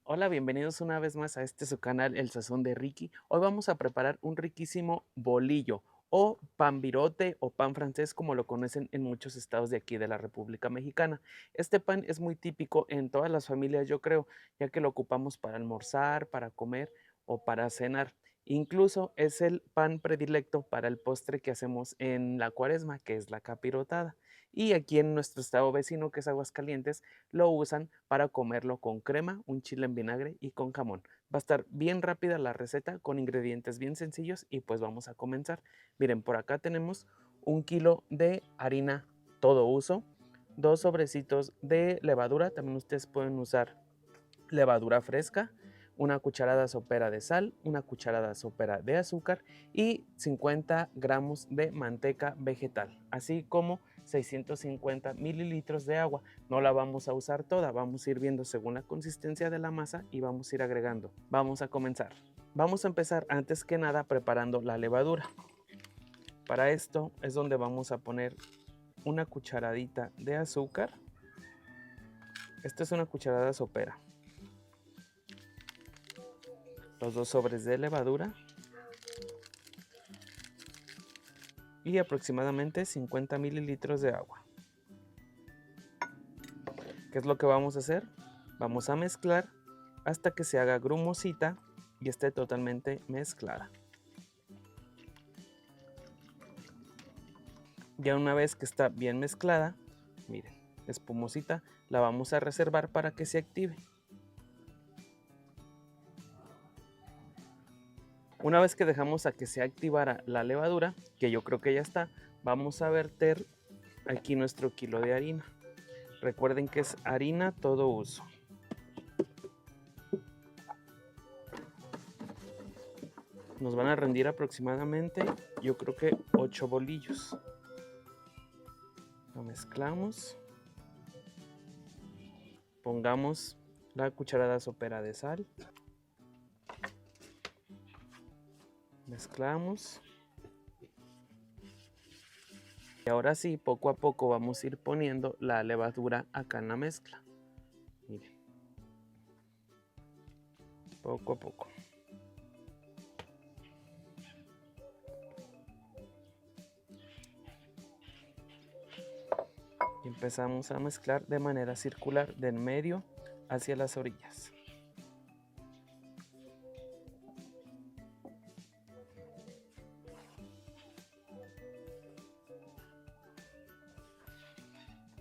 Hola, bienvenidos una vez más a este su canal El Sazón de Ricky. Hoy vamos a preparar un riquísimo bolillo o pan birote o pan francés como lo conocen en muchos estados de aquí de la República Mexicana. Este pan es muy típico en todas las familias, yo creo, ya que lo ocupamos para almorzar, para comer o para cenar. Incluso es el pan predilecto para el postre que hacemos en la cuaresma, que es la capirotada. Y aquí en nuestro estado vecino, que es Aguascalientes, lo usan para comerlo con crema, un chile en vinagre y con jamón. Va a estar bien rápida la receta con ingredientes bien sencillos y pues vamos a comenzar. Miren, por acá tenemos 1 kilo de harina todo uso, 2 sobrecitos de levadura, también ustedes pueden usar levadura fresca, una cucharada sopera de sal, una cucharada sopera de azúcar y 50 gramos de manteca vegetal, así como 650 mililitros de agua. No la vamos a usar toda, vamos a ir viendo según la consistencia de la masa y vamos a ir agregando. Vamos a comenzar. Vamos a empezar antes que nada preparando la levadura. Para esto es donde vamos a poner una cucharadita de azúcar. Esta es una cucharada sopera. Los 2 sobres de levadura y aproximadamente 50 mililitros de agua. ¿Qué es lo que vamos a hacer? Vamos a mezclar hasta que se haga grumosita y esté totalmente mezclada. Ya una vez que está bien mezclada, miren, espumosita, la vamos a reservar para que se active. Una vez que dejamos a que se activara la levadura, que yo creo que ya está, vamos a verter aquí nuestro kilo de harina. Recuerden que es harina todo uso. Nos van a rendir aproximadamente, yo creo que 8 bolillos. Lo mezclamos. Pongamos la cucharada sopera de sal. Mezclamos. Y ahora sí, poco a poco vamos a ir poniendo la levadura acá en la mezcla. Miren. Poco a poco. Y empezamos a mezclar de manera circular del medio hacia las orillas.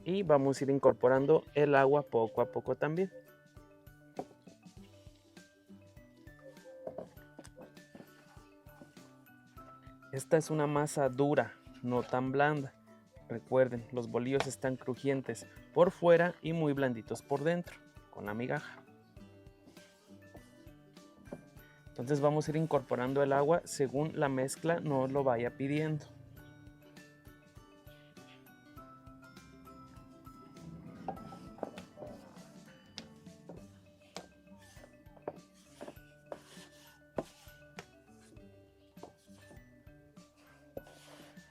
Y vamos a ir incorporando el agua poco a poco también. Esta es una masa dura, no tan blanda. Recuerden, los bolillos están crujientes por fuera y muy blanditos por dentro, con la migaja. Entonces vamos a ir incorporando el agua según la mezcla nos lo vaya pidiendo.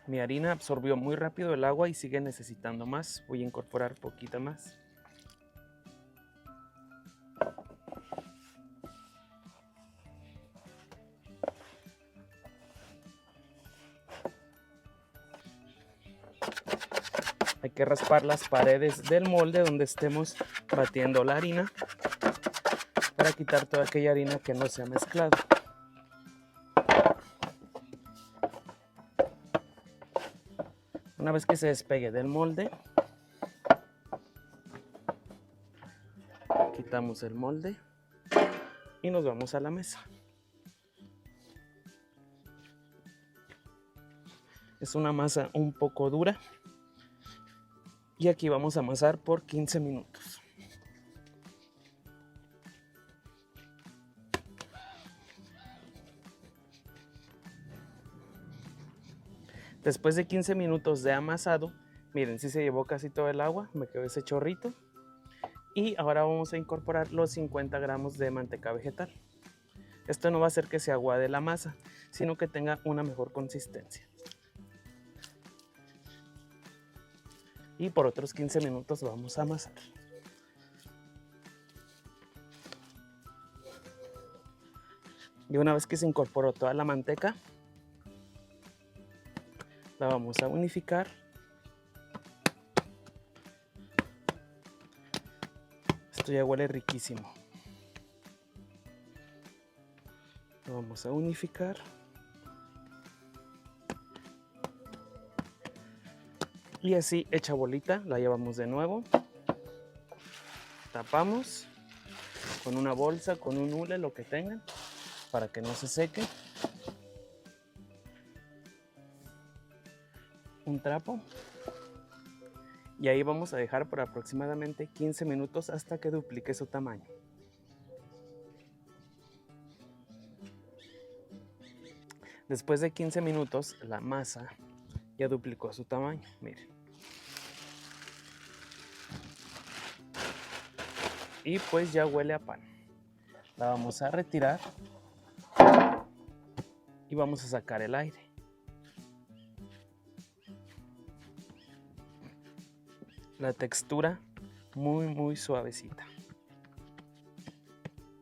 Mi harina absorbió muy rápido el agua y sigue necesitando más. Voy a incorporar poquita más. Hay que raspar las paredes del molde donde estemos batiendo la harina para quitar toda aquella harina que no se ha mezclado. Una vez que se despegue del molde, quitamos el molde y nos vamos a la mesa. Es una masa un poco dura y aquí vamos a amasar por 15 minutos. Después de 15 minutos de amasado, miren, si se llevó casi todo el agua, me quedó ese chorrito. Y ahora vamos a incorporar los 50 gramos de manteca vegetal. Esto no va a hacer que se aguade la masa, sino que tenga una mejor consistencia. Y por otros 15 minutos vamos a amasar. Y una vez que se incorporó toda la manteca, la vamos a unificar. Esto ya huele riquísimo. Lo vamos a unificar. Y así hecha bolita, la llevamos de nuevo. Tapamos con una bolsa, con un hule, lo que tengan, para que no se seque. Un trapo. Y ahí vamos a dejar por aproximadamente 15 minutos hasta que duplique su tamaño. Después de 15 minutos, la masa ya duplicó su tamaño, miren. Y pues ya huele a pan. La vamos a retirar y vamos a sacar el aire. La textura muy suavecita.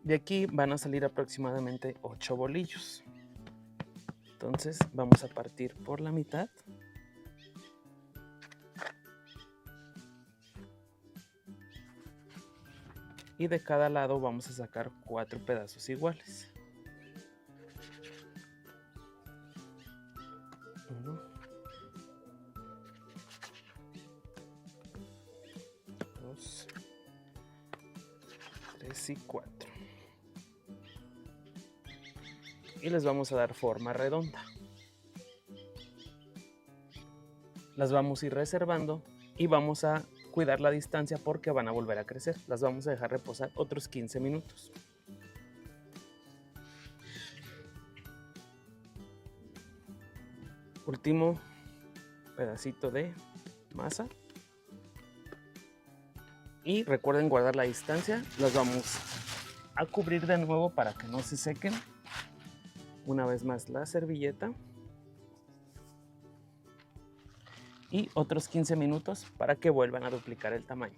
De aquí van a salir aproximadamente 8 bolillos. Entonces vamos a partir por la mitad. Y de cada lado vamos a sacar 4 pedazos iguales. 1, 2, 3 y 4. Y les vamos a dar forma redonda. Las vamos a ir reservando y vamos a cuidar la distancia porque van a volver a crecer. Las vamos a dejar reposar otros 15 minutos. Último pedacito de masa. Y recuerden guardar la distancia. Las vamos a cubrir de nuevo para que no se sequen. Una vez más la servilleta. Y otros 15 minutos para que vuelvan a duplicar el tamaño.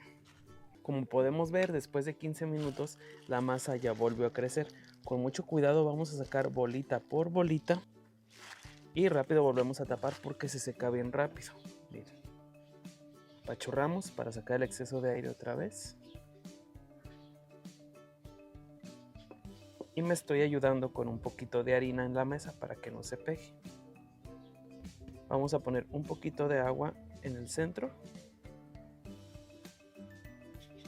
Como podemos ver, después de 15 minutos la masa ya volvió a crecer. Con mucho cuidado vamos a sacar bolita por bolita y rápido volvemos a tapar porque se seca bien rápido. Miren. Apachurramos para sacar el exceso de aire otra vez. Y me estoy ayudando con un poquito de harina en la mesa para que no se pegue. Vamos a poner un poquito de agua en el centro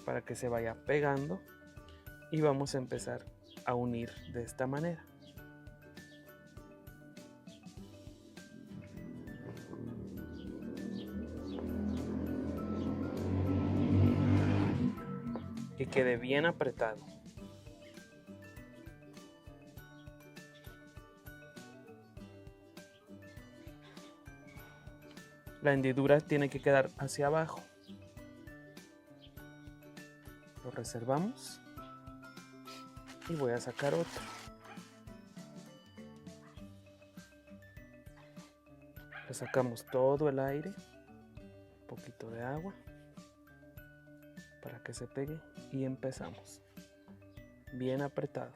para que se vaya pegando y vamos a empezar a unir de esta manera. Que quede bien apretado. La hendidura tiene que quedar hacia abajo. Lo reservamos y voy a sacar otro. Le sacamos todo el aire, un poquito de agua para que se pegue y empezamos. Bien apretado.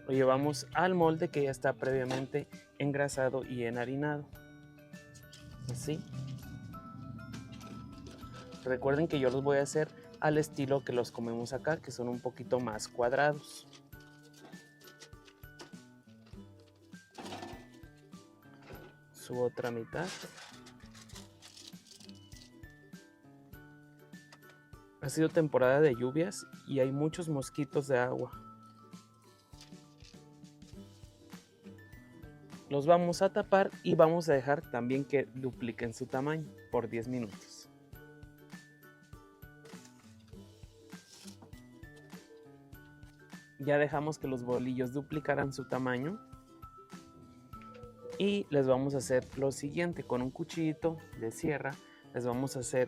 Lo llevamos al molde que ya está previamente engrasado y enharinado. Así. Recuerden que yo los voy a hacer al estilo que los comemos acá, que son un poquito más cuadrados. Su otra mitad. Ha sido temporada de lluvias y hay muchos mosquitos de agua. Los vamos a tapar y vamos a dejar también que dupliquen su tamaño por 10 minutos. Ya dejamos que los bolillos duplicaran su tamaño. Y les vamos a hacer lo siguiente, con un cuchillito de sierra les vamos a hacer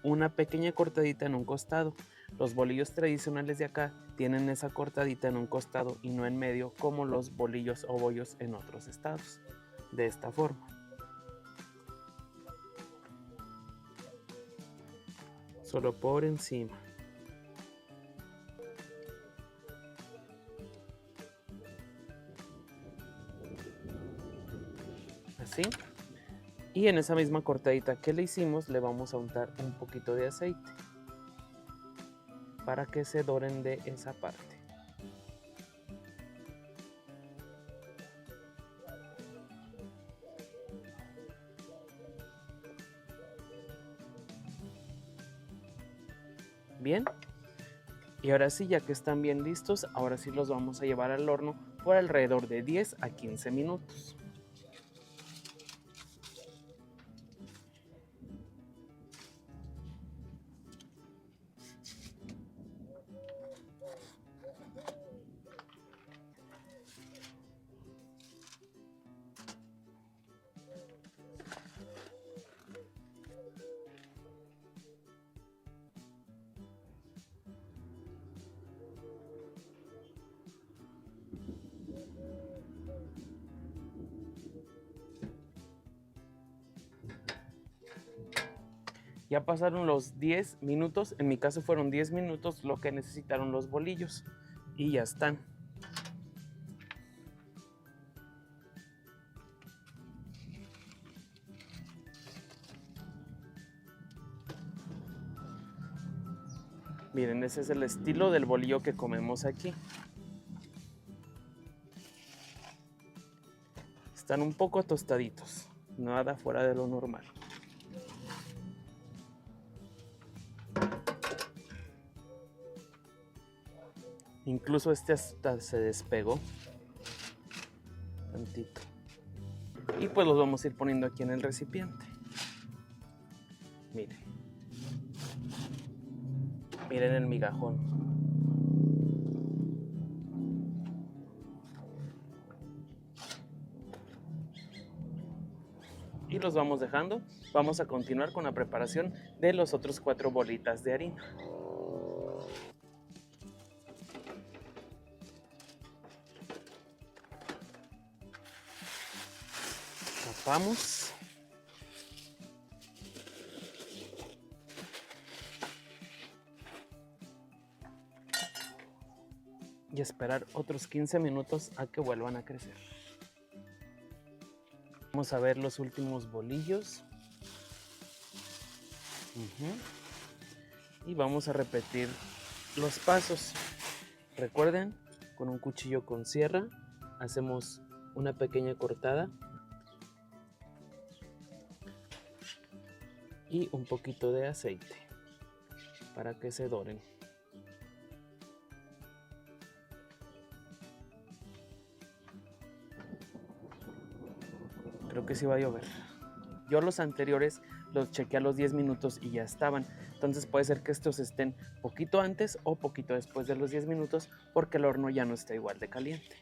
una pequeña cortadita en un costado. Los bolillos tradicionales de acá tienen esa cortadita en un costado y no en medio como los bolillos o bollos en otros estados. De esta forma. Solo por encima. Así. Y en esa misma cortadita que le hicimos le vamos a untar un poquito de aceite para que se doren de esa parte. Bien, y ahora sí, ya que están bien listos, ahora sí los vamos a llevar al horno por alrededor de 10 a 15 minutos. Ya pasaron los 10 minutos, en mi caso fueron 10 minutos lo que necesitaron los bolillos y ya están. Miren, ese es el estilo del bolillo que comemos aquí. Están un poco tostaditos, nada fuera de lo normal. Incluso este hasta se despegó tantito. Y pues los vamos a ir poniendo aquí en el recipiente. Miren. Miren el migajón. Y los vamos dejando. Vamos a continuar con la preparación de los otros 4 bolitas de harina. Tapamos. Y esperar otros 15 minutos a que vuelvan a crecer. Vamos a ver los últimos bolillos. Y vamos a repetir los pasos. Recuerden, con un cuchillo con sierra hacemos una pequeña cortada y un poquito de aceite para que se doren. Creo que sí va a llover. Yo los anteriores los chequeé a los 10 minutos y ya estaban. Entonces puede ser que estos estén poquito antes o poquito después de los 10 minutos porque el horno ya no está igual de caliente.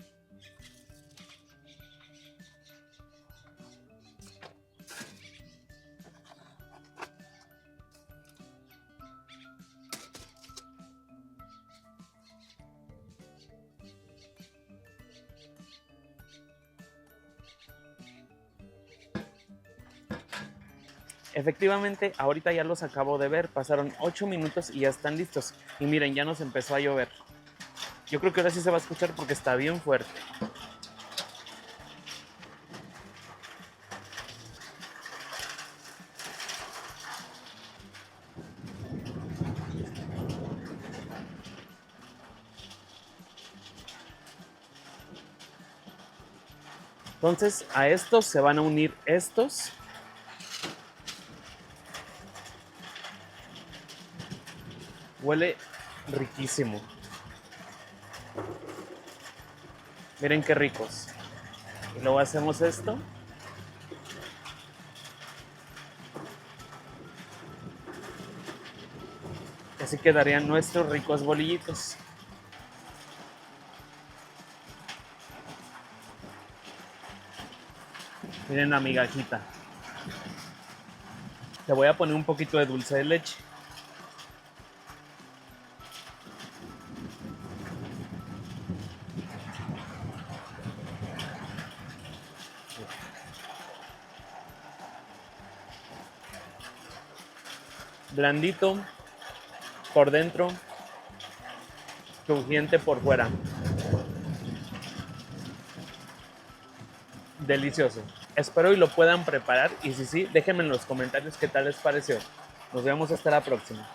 Efectivamente, ahorita ya los acabo de ver, pasaron 8 minutos y ya están listos. Y miren, ya nos empezó a llover. Yo creo que ahora sí se va a escuchar porque está bien fuerte. Entonces a estos se van a unir estos. Huele riquísimo. Miren qué ricos. Y luego hacemos esto. Así quedarían nuestros ricos bolillitos. Miren la migajita. Le voy a poner un poquito de dulce de leche. Blandito por dentro, crujiente por fuera. Delicioso. Espero y lo puedan preparar y si sí, déjenme en los comentarios qué tal les pareció. Nos vemos hasta la próxima.